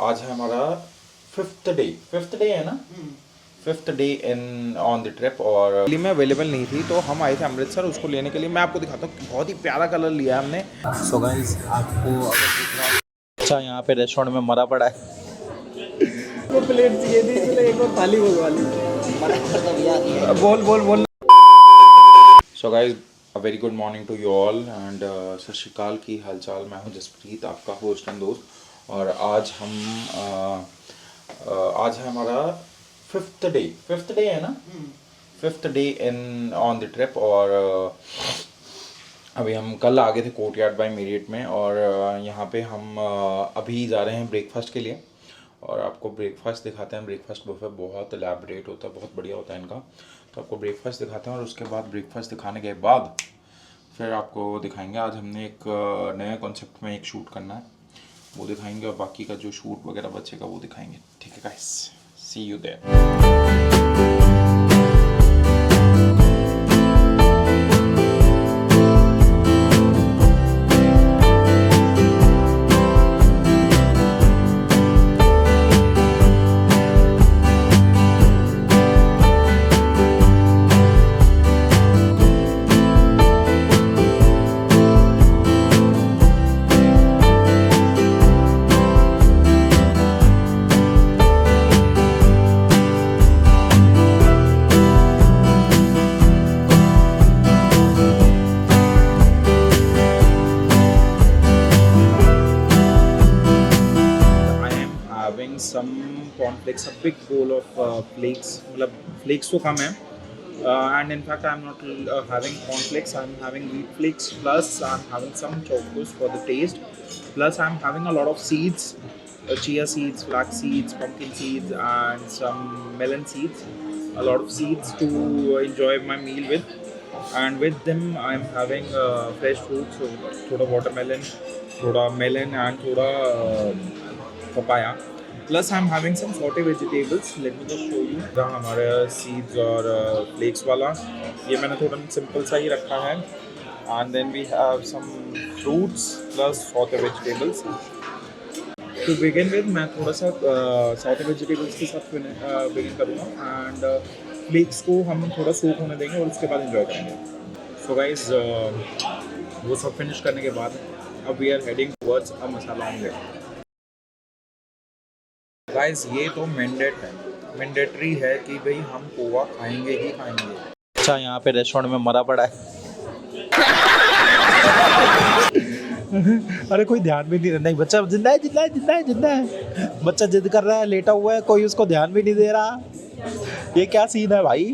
आज है हमारा फिफ्थ डे है ना, fifth day in on the trip. और दिल्ली में अवेलेबल नहीं थी तो हम आए थे अमृतसर उसको लेने के लिए। मैं आपको दिखाता हूँ, बहुत ही प्यारा कलर लिया है हमने। सो गाइस आपको अगर दिख रहा है, अच्छा यहाँ पे रेस्टोरेंट में मरा पड़ा है। वो प्लेट चाहिए थी, इसलिए एक और थाली मंगवा ली। बोल। So guys a very good morning to you all and Sat Sri अकाल, की हालचाल। मैं हूँ जसप्रीत, आपका होस्ट एंड दोस्त। और आज आज है हमारा फिफ्थ डे है ना, fifth day in on the trip. और अभी हम कल आ गए थे कोर्टयार्ड बाय मेरियट में। और यहाँ पे हम अभी जा रहे हैं ब्रेकफास्ट के लिए। और आपको ब्रेकफास्ट दिखाते हैं। ब्रेकफास्ट बुफे बहुत एलैबोरेट होता है, बहुत बढ़िया होता है इनका। तो आपको ब्रेकफास्ट दिखाते हैं और उसके बाद ब्रेकफास्ट दिखाने के बाद फिर आपको दिखाएंगे। आज हमने एक नया कॉन्सेप्ट में एक शूट करना है, वो दिखाएंगे। और बाकी का जो शूट वगैरह बचेगा वो दिखाएंगे। ठीक है guys, see you there. Some cornflakes, a big bowl of flakes. मतलब flakes तो कम है, and in fact I'm not having cornflakes. I'm having wheat flakes, plus I'm having some chocos for the taste. Plus I'm having a lot of seeds, chia seeds, flax seeds, pumpkin seeds, and some melon seeds. A lot of seeds to enjoy my meal with. And with them I'm having fresh fruits, so थोड़ा watermelon, थोड़ा melon and थोड़ा papaya. Plus I'm having some sauté vegetables. Let me just show you. जहाँ हमारे seeds और flakes वाला, ये मैंने थोड़ा सिंपल सा ही रखा है. And then we have some fruits plus sauté vegetables. To begin with, मैं थोड़ा सा sauté vegetables के साथ begin करूँगा. And flakes को हम थोड़ा soak होने देंगे और उसके बाद enjoy करेंगे. So guys, वो सब finish करने के बाद अब we are heading towards a masala omelette. Guys ये तो मैंडेटरी है कि भाई हम पोहा खाएंगे ही खाएंगे। अच्छा यहाँ पे रेस्टोरेंट में मरा पड़ा है। अरे कोई ध्यान भी नहीं, बच्चा जिंदा है। बच्चा जिद कर रहा है, लेटा हुआ है, कोई उसको ध्यान भी नहीं दे रहा। ये क्या सीन है भाई?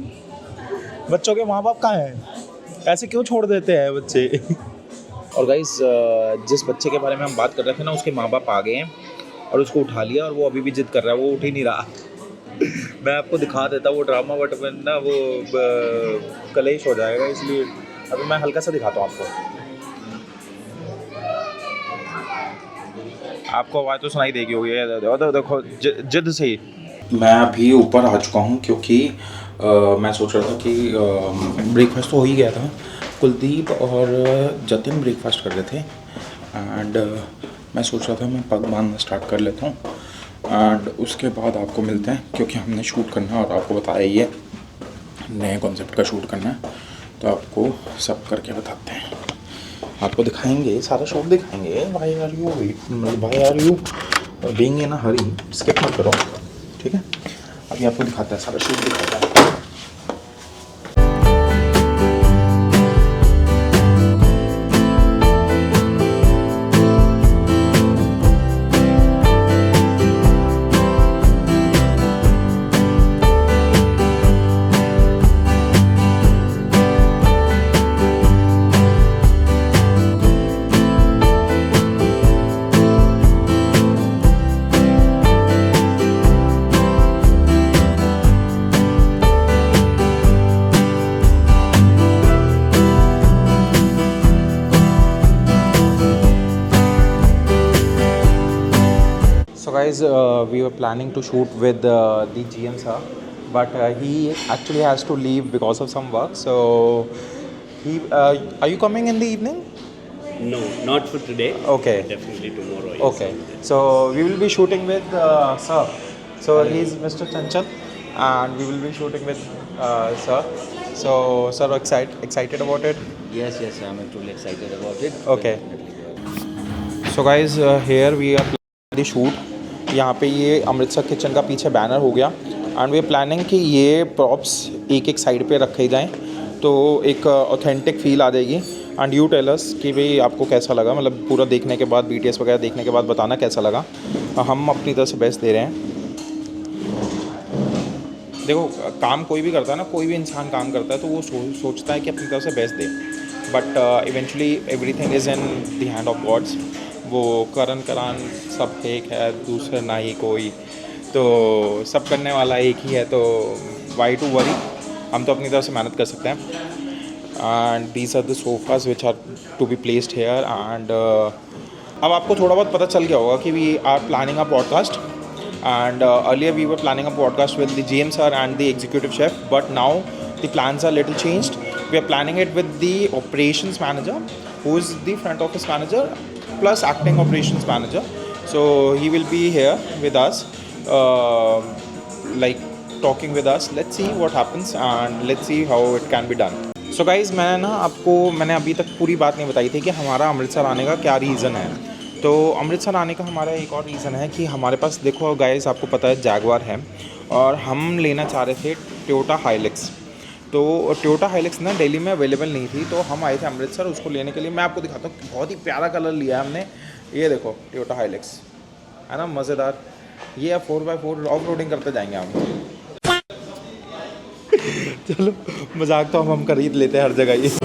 बच्चों के माँ बाप कहाँ हैं? ऐसे क्यों छोड़ देते हैं बच्चे? और गाइस जिस बच्चे के बारे में हम बात कर रहे थे ना, उसके माँ बाप आ गए हैं और उसको उठा लिया और वो अभी भी जिद कर रहा है, वो उठ ही नहीं रहा। मैं आपको दिखा देता वो ड्रामा, बट ना वो कलेश हो जाएगा, इसलिए अभी मैं हल्का सा दिखाता हूँ आपको आवाज़ तो सुनाई देगी होगी। देखो जिद से ही मैं अभी ऊपर आ चुका हूँ, क्योंकि मैं सोच रहा था कि ब्रेकफास्ट तो हो ही गया था। कुलदीप और जतिन ब्रेकफास्ट कर रहे थे एंड मैं सोच रहा था मैं पग बांधना स्टार्ट कर लेता हूँ एंड उसके बाद आपको मिलते हैं, क्योंकि हमने शूट करना है और आपको बताया ही है नए कॉन्सेप्ट का शूट करना है। तो आपको सब करके बताते हैं, आपको दिखाएंगे, सारा शॉट दिखाएंगे। भाई are you being in a hurry, skip मत करो, ठीक है? अभी आपको दिखाता है, सारा शूट दिखाता है। So guys, we were planning to shoot with the GM sir, but he actually has to leave because of some work. So he, are you coming in the evening? No, not for today. Okay. Definitely tomorrow. yes. Okay, so we will be shooting with sir. So he's Mr. Chanchal, and we will be shooting with sir. So sir, excited about it? Yes, yes, I'm truly excited about it. Okay. We'll definitely go. So guys, here we are planning the shoot. यहाँ पे ये Amritsar kitchen का पीछे banner हो गया, and we are planning कि ये props एक एक साइड पे रखे जाएं, तो एक ऑथेंटिक फील आ जाएगी. एंड यू टेल अस कि भाई आपको कैसा लगा, मतलब पूरा देखने के बाद, BTS वगैरह देखने के बाद बताना कैसा लगा. हम अपनी तरफ से बेस्ट दे रहे हैं. देखो, काम कोई भी करता है ना, कोई भी इंसान काम करता है तो वो सोचता है कि अपनी तरफ से बेस्ट दे, but eventually everything is in the hand of gods. वो करान सब एक है, दूसरा ना ही कोई, तो सब करने वाला एक ही है, तो वाई टू वरी. हम तो अपनी तरफ से मेहनत कर सकते हैं. And these are the sofas which are to be placed here. And अब आपको थोड़ा बहुत पता चल गया होगा कि we are planning a podcast. And earlier we were planning a podcast with the GM sir and the executive chef, but now the plans are little changed. We are planning it with the operations manager, who is the front office manager plus acting operations manager. So he will be here with us, like talking with us. Let's see what happens and let's see how it can be done. So guys, मैंने अभी तक पूरी बात नहीं बताई थी कि हमारा अमृतसर आने का क्या रीज़न है. तो अमृतसर आने का हमारा एक और रीज़न है कि हमारे पास, देखो गाइस, आपको पता है जैगवार है, और हम लेना चाह रहे थे टोयोटा हाइलक्स. तो टोयोटा हाइलक्स ना दिल्ली में अवेलेबल नहीं थी, तो हम आए थे अमृतसर उसको लेने के लिए. मैं आपको दिखाता हूँ, बहुत ही प्यारा कलर लिया है हमने. ये देखो टोयोटा हाइलक्स है ना, मज़ेदार. ये 4x4 ऑफ रोडिंग करते जाएंगे हम. चलो, मजाक तो हम खरीद लेते हैं हर जगह ये.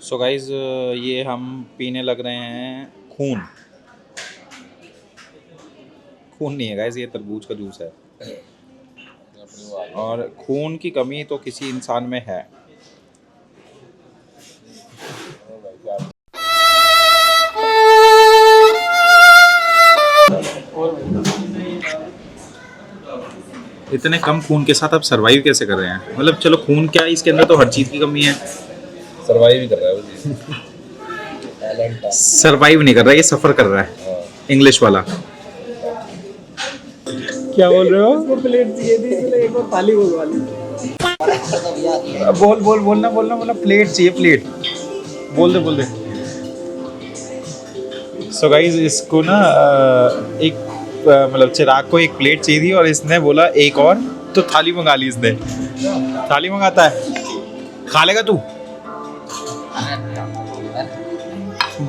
सो गाइज़, ये हम पीने लग रहे हैं खून नहीं है गाइज़, ये तरबूज का जूस है. और खून की कमी तो किसी इंसान में है. इतने कम खून के साथ आप सरवाइव कैसे कर रहे हैं? मतलब चलो, खून क्या है, इसके अंदर तो हर चीज़ की कमी है. सरवाइव ही कर रहा है वो. सरवाइव नहीं कर रहा है, ये सफ़र कर रहा है. इंग्लिश वाला क्या बोल रहे हो? उसको प्लेट चाहिए थी, इसलिए एक और थाली मंगवा ली. बोलना प्लेट चाहिए, प्लेट बोल दे. सो गाइज, इसको ना एक मतलब चिराग को एक प्लेट चाहिए थी, और इसने बोला एक और, तो थाली मंगा ली इसने. थाली मंगाता है, खा लेगा तू?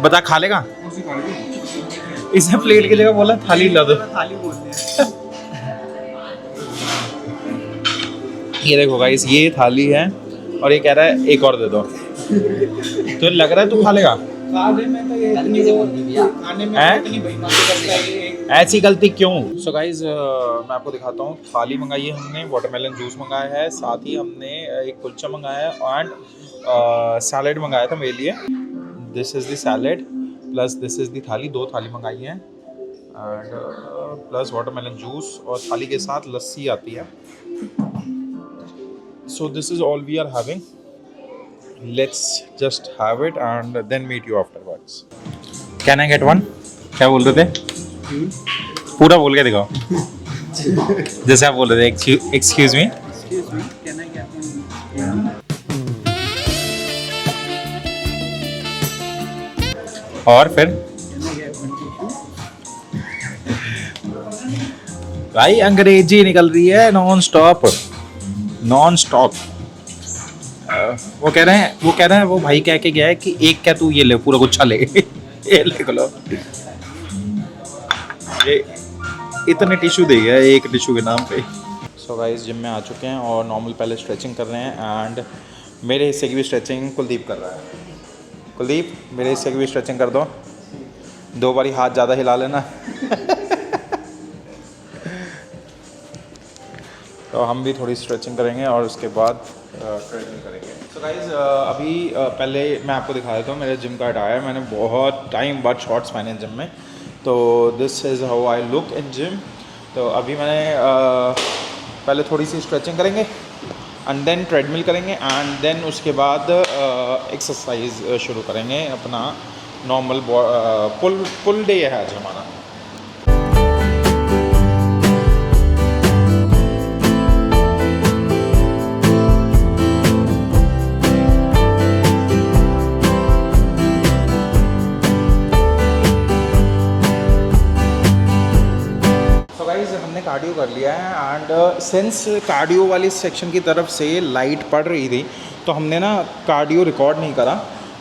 बता, खा लेगा? इसने प्लेट की जगह बोला थाली ला दो. थाली बोलते हैं. ये देखो गाइस, ये थाली है, और ये कह रहा है एक और दे दो. तो लग रहा है तू खा लेगा? खाने में तो ये इतनी खाने में हैं? इतनी बेईमानी करता है ये. ऐसी गलती क्यों? सो गाइज, मैं आपको दिखाता हूँ. थाली मंगाई है हमने, वाटरमेलन जूस मंगाया है, साथ ही हमने एक कुलचा मंगाया है, एंड सैलेड मंगाया था मेरे लिए. This is the salad plus this is the थाली. 2 थाली मंगाई है, एंड प्लस वाटरमेलन जूस, और थाली के साथ लस्सी आती है. So this is all we are having. Let's just have it and then meet you afterwards. Can I get one? क्या बोल रहे थे? पूरा बोल के दिखाओ. जैसे आप बोल रहे थे, excuse me. Excuse me, can I get one? और फिर Can I get one tissue? भाई अंग्रेजी निकल रही है नॉन स्टॉप. वो कह रहे हैं वो भाई कह के गया है कि एक क्या तू ये ले, पूरा गुच्छा ले. ये ले लो. ये इतने टिश्यू दे गया एक टिश्यू के नाम पे. सो गाइस, जिम में आ चुके हैं और नॉर्मल पहले स्ट्रेचिंग कर रहे हैं, एंड मेरे हिस्से की भी स्ट्रेचिंग कुलदीप कर रहा है. कुलदीप, मेरे हिस्से की भी स्ट्रेचिंग कर दो. 2 बारी हाथ ज़्यादा हिला लेना. तो हम भी थोड़ी स्ट्रेचिंग करेंगे और उसके बाद ट्रेनिंग करेंगे। सो गाइज अभी पहले मैं आपको दिखा देता हूँ मेरे जिम का अटायर। मैंने बहुत टाइम बाद शॉर्ट्स पहने हैं जिम में, तो this is how I look in gym. तो अभी मैंने पहले थोड़ी सी स्ट्रेचिंग करेंगे एंड देन ट्रेडमिल करेंगे एंड देन उसके बाद एक्सरसाइज शुरू करेंगे अपना नॉर्मल पुल डे है आज हमारा। हमने कार्डियो कर लिया है एंड सिंस कार्डियो वाली सेक्शन की तरफ से लाइट पड़ रही थी तो हमने ना कार्डियो रिकॉर्ड नहीं करा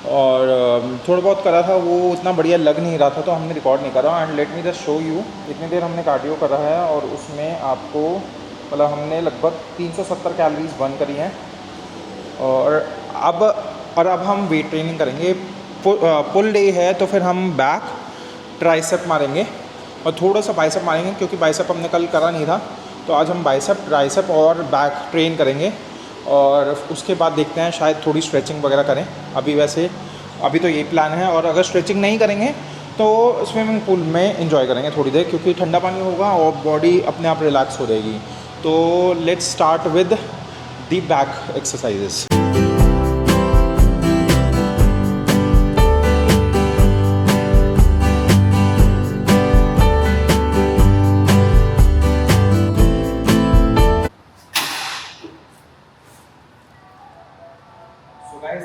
और थोड़ा बहुत करा था, वो उतना बढ़िया लग नहीं रहा था तो हमने रिकॉर्ड नहीं करा। And let me just show you, इतनी देर हमने कार्डियो करा है और उसमें आपको मतलब हमने लगभग 370 कैलोरीज बर्न करी हैं। और अब हम वेट ट्रेनिंग करेंगे। पुल डे है तो फिर हम बैक ट्राइसेप मारेंगे और थोड़ा सा बाइसेप मारेंगे क्योंकि बाइसेप हमने कल करा नहीं था, तो आज हम बाइसेप, ट्राइसेप और बैक ट्रेन करेंगे और उसके बाद देखते हैं शायद थोड़ी स्ट्रेचिंग वगैरह करें। अभी तो यही प्लान है और अगर स्ट्रेचिंग नहीं करेंगे तो स्विमिंग पूल में एंजॉय करेंगे थोड़ी देर क्योंकि ठंडा पानी होगा और बॉडी अपने आप रिलैक्स हो जाएगी। तो let's start with the back exercises.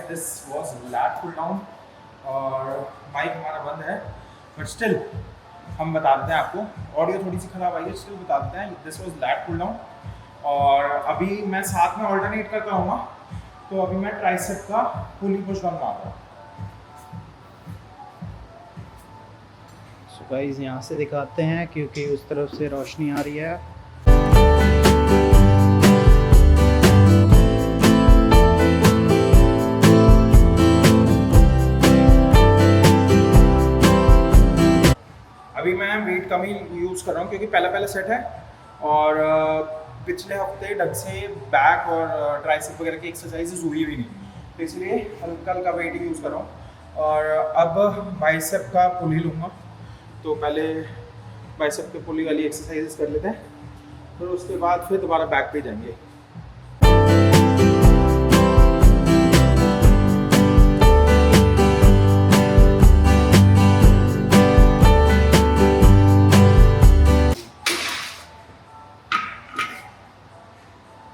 This was lat pull down और माइक हमारा बंद है बट स्टिल हम बता देते हैं आपको, ऑडियो थोड़ी सी ख़राब आई है, स्टिल बता देते हैं this was lat pull down. और अभी मैं साथ में ऑल्टरनेट करता रहूँगा, तो अभी मैं ट्राइसेप का पुली पुश डाउन मार रहा हूँ। सो गाइस यहाँ से दिखाते हैं क्योंकि उस तरफ से रोशनी आ रही है। अभी मैं वेट कम ही यूज़ कर रहा हूँ क्योंकि पहला सेट है और पिछले हफ्ते ढंग से बैक और ट्राइसेप वगैरह की एक्सरसाइजेज हुई नहीं, तो इसलिए हल्का हल्का वेट ही यूज़ कर रहा हूँ। और अब बाइसेप का पुल ही लूँगा, तो पहले बाइसेप के पुली वाली एक्सरसाइजेज कर लेते हैं, फिर उसके बाद फिर दोबारा बैक पे जाएंगे।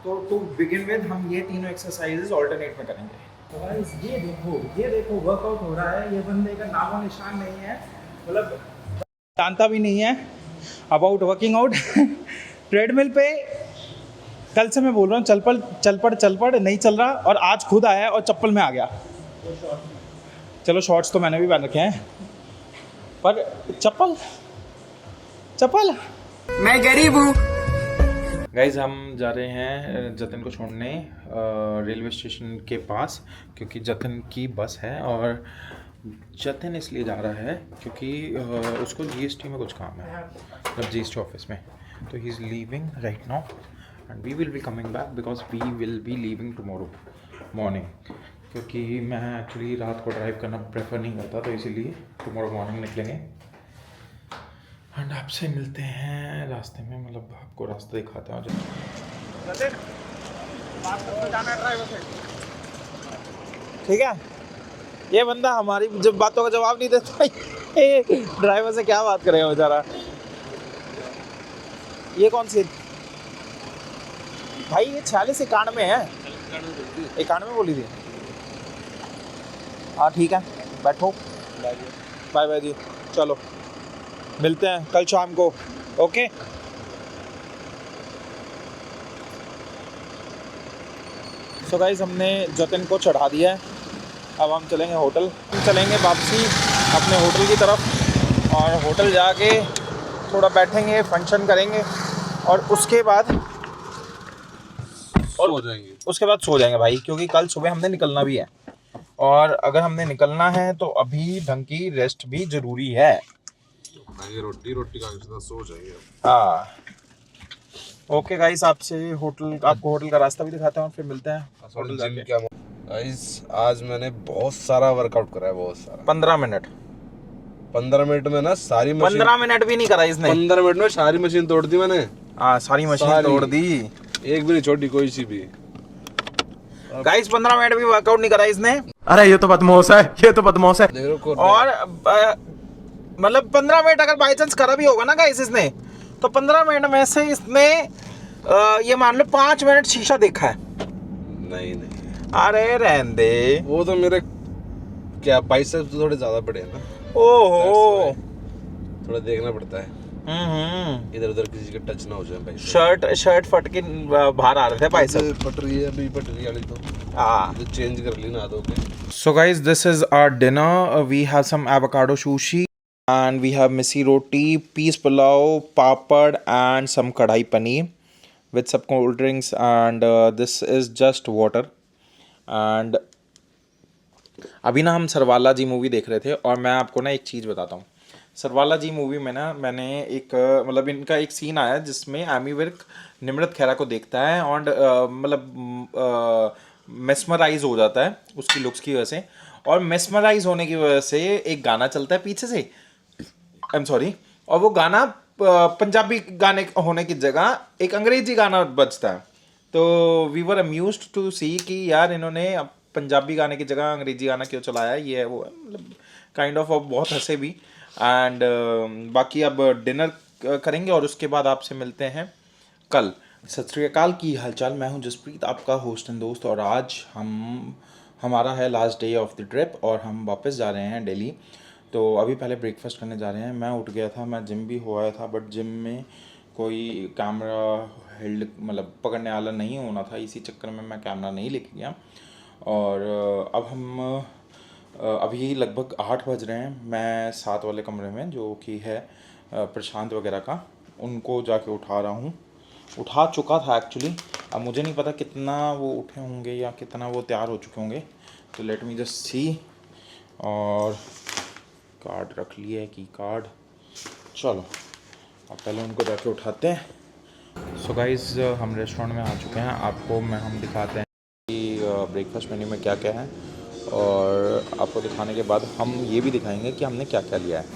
तो टू बिगिन विद हम ये तीनों एक्सरसाइजेज ऑल्टरनेट में करेंगे। तो गाइस ये देखो वर्कआउट हो रहा है। ये बंदे का नामो निशान नहीं है, मतलब जानता भी नहीं है अबाउट वर्किंग आउट। ट्रेडमिल पे कल से मैं बोल रहा हूँ चल पड़ नहीं चल रहा और आज खुद आया और चप्पल में आ गया। चलो शॉर्ट्स तो मैंने भी पहन रखे हैं पर चप्पल मैं गरीब हूँ। गाइज़ हम जा रहे हैं जतिन को छोड़ने रेलवे स्टेशन के पास क्योंकि जतिन की बस है और जतिन इसलिए जा रहा है क्योंकि उसको जीएसटी में कुछ काम है, मतलब जीएसटी ऑफिस में। तो he is leaving right now and we will be coming back because we will be leaving tomorrow morning, क्योंकि मैं एक्चुअली रात को ड्राइव करना प्रेफर नहीं करता, तो इसीलिए टुमारो मॉर्निंग निकलेंगे। एंड आपसे मिलते हैं रास्ते में, मतलब आपको रास्ता दिखाते हैं। ठीक है, ये बंदा हमारी जब बातों का जवाब नहीं देता, ये ड्राइवर से क्या बात करेगा बेचारा। ये कौन सी भाई, ये 4691 है, 91 बोली थी। हाँ ठीक है, बैठो, बाय बाय जी, चलो मिलते हैं कल शाम को। ओके सो गाइस हमने जतिन को चढ़ा दिया है, अब हम चलेंगे होटल, चलेंगे वापसी अपने होटल की तरफ और होटल जाके थोड़ा बैठेंगे, फंक्शन करेंगे और उसके बाद सो जाएंगे भाई, क्योंकि कल सुबह हमने निकलना भी है और अगर हमने निकलना है तो अभी ढंग की रेस्ट भी ज़रूरी है। रोटी खा के सो जाइए। हाँ ओके गाइस, आपको होटल का रास्ता भी दिखाते हैं और फिर मिलते हैं होटल जाके। गाइस आज मैंने बहुत सारा वर्कआउट करा है, बहुत सारा। 15 मिनट 15 मिनट में ना सारी मशीन, 15 मिनट भी नहीं करा इसने। 15 मिनट में सारी मशीन तोड़ दी मैंने। हाँ, सारी मशीन सारी। तोड़ दी एक भी नहीं छोड़ी कोई सी भी। गाइस। 15 मिनट भी वर्कआउट नहीं करा इसने। अरे ये तो बदमाश है, ये तो बदमाश है। देखो और मतलब 15 मिनट अगर बाई चांस करा भी होगा ना गाइस इसने, तो 15 मिनट में से इसने ये मान लो 5 मिनट शीशा देखा है। नहीं नहीं, अरे रहने दे। वो तो मेरे क्या बाइसेप्स तो थोड़े ज्यादा बड़े हैं ना, ओहो। थोड़ा देखना पड़ता है इधर उधर किसी का टच ना हो जाए भाई। शर्ट फट के बाहर आ रहे थे बाइसेप। फट रही है अभी, फट रही वाली तो हाँ। चेंज कर ली ना दो के। So guys, this is our dinner. We have some avocado sushi and we have misi roti, peas pulao, papad and some kadai paneer with some cold drinks and this is just water. And अभी ना हम सरवाला जी movie देख रहे थे और मैं आपको ना एक चीज़ बताता हूँ। सरवाला जी मूवी में ना मैंने एक मतलब इनका एक सीन आया जिसमें एमी विर्क निम्रत खैरा को देखता है और मतलब मेस्मराइज हो जाता है उसकी लुक्स की वजह से, और मेस्मराइज होने की वजह से एक गाना चलता है पीछे से, आई एम सॉरी, और वो गाना पंजाबी गाने होने की जगह एक अंग्रेजी गाना बजता है। तो वी वर अम्यूज्ड टू सी कि यार इन्होंने पंजाबी गाने की जगह अंग्रेजी गाना क्यों चलाया, ये है वो है, मतलब काइंड ऑफ बहुत हंसे भी। एंड बाकी अब डिनर करेंगे और उसके बाद आपसे मिलते हैं कल। सत श्री अकाल, की हालचाल। मैं हूं जसप्रीत, आपका होस्ट एंड दोस्त, और आज हमारा है last day of the trip और हम वापस जा रहे हैं दिल्ली। तो अभी पहले ब्रेकफास्ट करने जा रहे हैं। मैं उठ गया था, मैं जिम भी हो आया था, बट जिम में कोई कैमरा हेल्ड मतलब पकड़ने वाला नहीं होना था, इसी चक्कर में मैं कैमरा नहीं लेके गया। और अब हम अभी लगभग 8 बज रहे हैं। मैं 7 वाले कमरे में, जो कि है प्रशांत वगैरह का, उनको जाके उठा रहा हूँ। उठा चुका था एक्चुअली, अब मुझे नहीं पता कितना वो उठे होंगे या कितना वो तैयार हो चुके होंगे। तो लेट मी जस्ट सी। और कार्ड रख लिया है, की कार्ड। चलो अब पहले उनको जाके उठाते हैं। सो गाइस, हम रेस्टोरेंट में आ चुके हैं। आपको हम दिखाते हैं कि ब्रेकफास्ट मेन्यू में क्या क्या है, और आपको दिखाने के बाद हम ये भी दिखाएंगे कि हमने क्या क्या लिया है।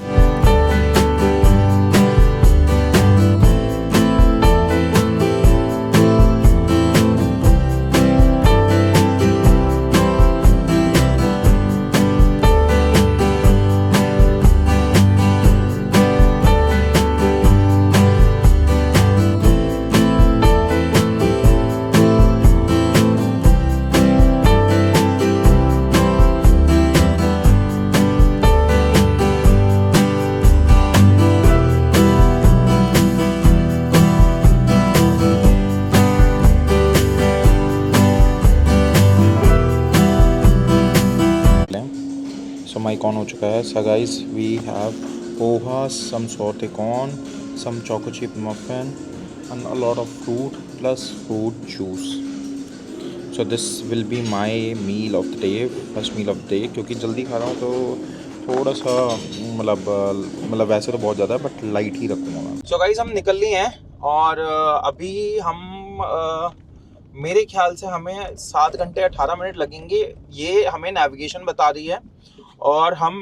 So my कॉर्न हो चुका है। So guys, we have poha, some saute corn, some choco chip muffin and a lot of fruit plus fruit juice. So this will be my meal of the day, first meal of the day। क्योंकि जल्दी खा रहा हूँ तो थोड़ा सा मतलब वैसे तो बहुत ज़्यादा है, बट लाइट ही रखूँगा मैं। So guys, हम निकल लिए हैं और अभी हम मेरे ख्याल से हमें 7 घंटे 18 मिनट लगेंगे, ये हमें नेविगेशन बता रही है। और हम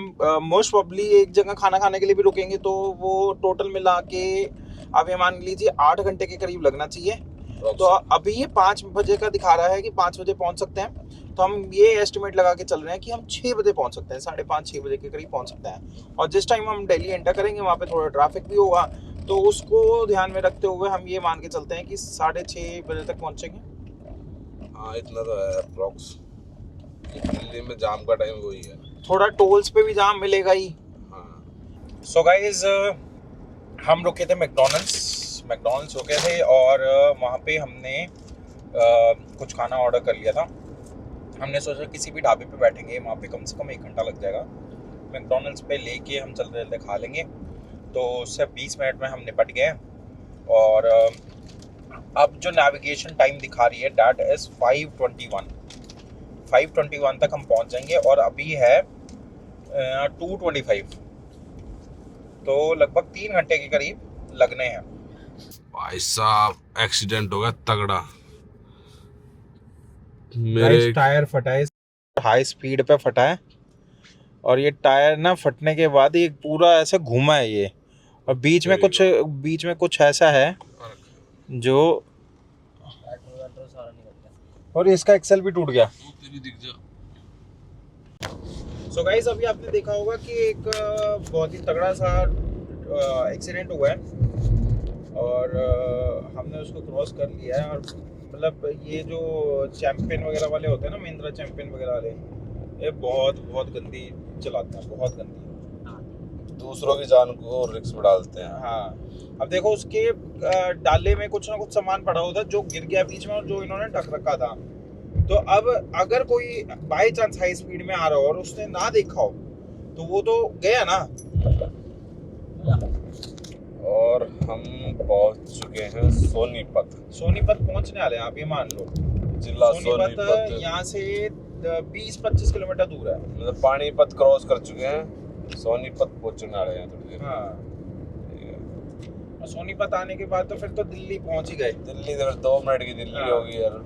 मोस्ट प्रॉब्ली एक जगह खाना खाने के लिए भी रुकेंगे, तो वो टोटल मिला के अब ये मान लीजिए 8 घंटे के करीब लगना चाहिए। तो अभी ये 5 बजे का दिखा रहा है कि 5 बजे पहुंच सकते हैं। तो हम ये एस्टिमेट लगा के चल रहे हैं कि हम 6 बजे पहुंच सकते हैं, 5:30-6 बजे के करीब पहुंच सकते हैं। और जिस टाइम हम दिल्ली एंटर करेंगे वहाँ पे थोड़ा ट्रैफिक भी होगा, तो उसको ध्यान में रखते हुए हम ये मान के चलते हैं कि 6:30 बजे तक पहुँचेंगे। हाँ इतना तो है अप्रॉक्स। दिल्ली में जाम का टाइम वही है, थोड़ा टोल्स पे भी जाम मिलेगा ही। हाँ। सो गाइज, हम रुके थे मैकडॉनल्ड्स रुके थे और वहाँ पे हमने कुछ खाना ऑर्डर कर लिया था। हमने सोचा किसी भी ढाबे पे बैठेंगे, वहाँ पे कम से कम 1 घंटा लग जाएगा। मैकडॉनल्ड्स पे लेके हम चलते चलते खा लेंगे, तो उससे 20 मिनट में हम निपट गए। और अब जो नेविगेशन टाइम दिखा रही है डैट इज़ 5:21 तक हम पहुंच जाएंगे, और अभी है 2:25, तो लगभग 3 घंटे के करीब लगने हैं। भाई साहब एक्सीडेंट हो गया तगड़ा गाइस मेरे। टायर फटा है, हाई स्पीड पे फटा है और ये टायर ना फटने के बाद ये पूरा ऐसे घूमा है ये, और बीच में कुछ ऐसा है जो, और इसका एक्सेल भी टूट गया। सो गाइस अभी आपने देखा होगा कि एक बहुत ही तगड़ा सा एक्सीडेंट हुआ है और हमने उसको क्रॉस कर लिया है। और मतलब ये जो चैंपियन वगैरह वाले होते हैं ना, महिंद्रा चैंपियन वगैरह वाले, ये बहुत बहुत गंदी चलाते हैं, बहुत गंदी। दूसरों की जान को रिस्क में डालते हैं। हाँ, अब देखो उसके डाले में कुछ ना कुछ सामान पड़ा होता जो गिर गया बीच में और जो इन्होंने ढक रखा था। तो अब अगर कोई बाई चांस हाई स्पीड में आ रहा हो और उसने ना देखा हो तो वो तो गया ना। और हम पहुंच चुके हैं सोनीपत पहुंचने वाले हैं, आप ये मान लो। जिला सोनीपत यहाँ से 20-25 किलोमीटर दूर है। मतलब पानीपत क्रॉस कर चुके हैं, सोनीपत पहुंचने वाले हैं थोड़ी देर। हाँ, और सोनीपत आने के बाद तो फिर तो दिल्ली पहुंच ही गए। दिल्ली तो 2 मिनट की दिल्ली होगी यार।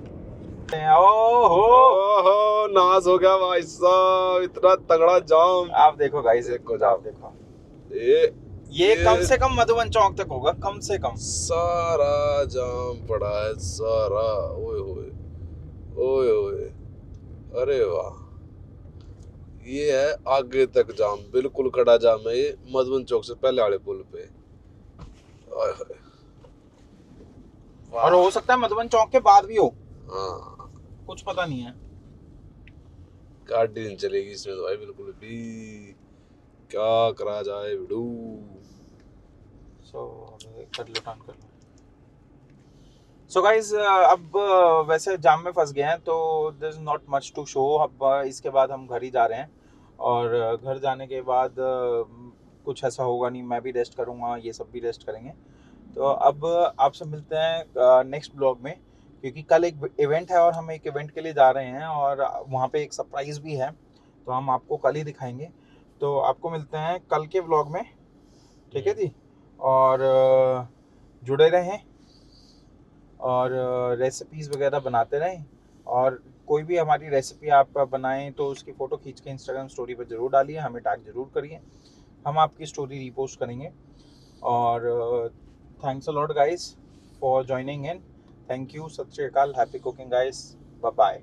ओहो, नाश हो गया भाई साहब, इतना तगड़ा जाम। आप देखो गाइस, देखो ये कम से कम मधुबन चौक तक होगा, कम से कम। सारा जाम पड़ा है सारा। ओए होए ओए होए, अरे वाह, ये है आगे तक जाम, बिल्कुल खड़ा जाम है ये मधुबन चौक से पहले वाले पुल पे। ओए होए, और हो सकता है मधुबन चौक के बाद भी हो, हाँ कुछ पता नहीं है। गाड़ी नहीं चलेगी इसमें तो भाई बिल्कुल भी, क्या करा जाए भिड़ू। कर लो, टर्न कर लो। सो गाइस अब वैसे जाम में फंस गए हैं तो there is not much to show. अब इसके बाद हम घर ही जा रहे हैं और घर जाने के बाद कुछ ऐसा होगा नहीं, मैं भी रेस्ट करूँगा, ये सब भी रेस्ट करेंगे। तो अब आपसे मिलते हैं नेक्स्ट ब्लॉग में, क्योंकि कल एक इवेंट है और हम एक इवेंट के लिए जा रहे हैं और वहाँ पे एक सरप्राइज़ भी है, तो हम आपको कल ही दिखाएंगे। तो आपको मिलते हैं कल के ब्लॉग में, ठीक है जी। और जुड़े रहें और रेसिपीज़ वगैरह बनाते रहें, और कोई भी हमारी रेसिपी आप बनाएं तो उसकी फ़ोटो खींच के इंस्टाग्राम स्टोरी पर ज़रूर डालिए, हमें टैग ज़रूर करिए, हम आपकी स्टोरी रीपोस्ट करेंगे। और thanks a lot guys for joining in, thank you, Sat Sri Akal, happy cooking guys, bye bye.